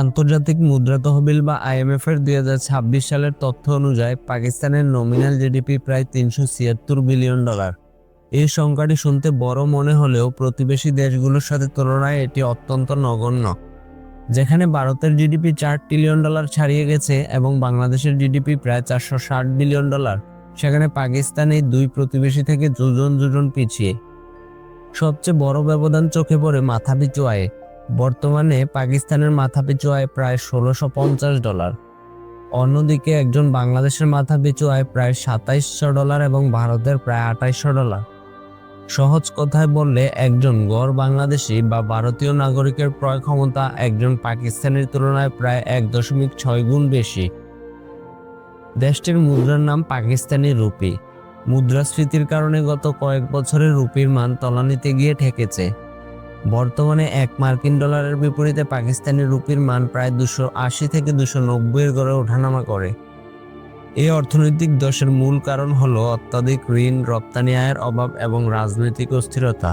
আন্তর্জাতিক মুদ্রা তহবিল বা আইএমএফ এর 2026 সালের তথ্য অনুযায়ী পাকিস্তানের নমিনাল জিডিপি প্রায় $376 বিলিয়ন। এই সংখ্যাটি শুনতে বড় মনে হলেও প্রতিবেশী দেশগুলোর সাথে তুলনায় এটি অত্যন্ত নগণ্য। যেখানে ভারতের জিডিপি $4 ট্রিলিয়ন ছাড়িয়ে গেছে এবং বাংলাদেশের জিডিপি প্রায় $460 বিলিয়ন, সেখানে পাকিস্তান এই দুই প্রতিবেশী থেকে যোজন পিছিয়ে। সবচেয়ে বড় ব্যবধান চোখে পড়ে মাথাপিছু আয়ে। বর্তমানে পাকিস্তানের মাথাপিছু আয় প্রায় $1650। অন্যদিকে একজন বাংলাদেশের মাথাপিছু আয় প্রায় $2700 এবং ভারতের প্রায় $2800। সহজ কথায় বললে একজন গড় বাংলাদেশি বা ভারতীয় নাগরিকের ক্রয় ক্ষমতা একজন পাকিস্তানের তুলনায় প্রায় 1.6 গুণ বেশি। দেশটির মুদ্রার নাম পাকিস্তানি রুপি। মুদ্রাস্ফীতির কারণে গত কয়েক বছরে রুপির মান তলানিতে গিয়ে ঠেকেছে। বর্তমানে $1 বিপরীতে পাকিস্তানি রুপির মান প্রায় 280 থেকে 290 গড়ে ওঠানামা করে। এই অর্থনৈতিক দশের মূল কারণ হলো অত্যাধিক ঋণ, রপ্তানি আয়ের অভাব এবং রাজনৈতিক অস্থিরতা।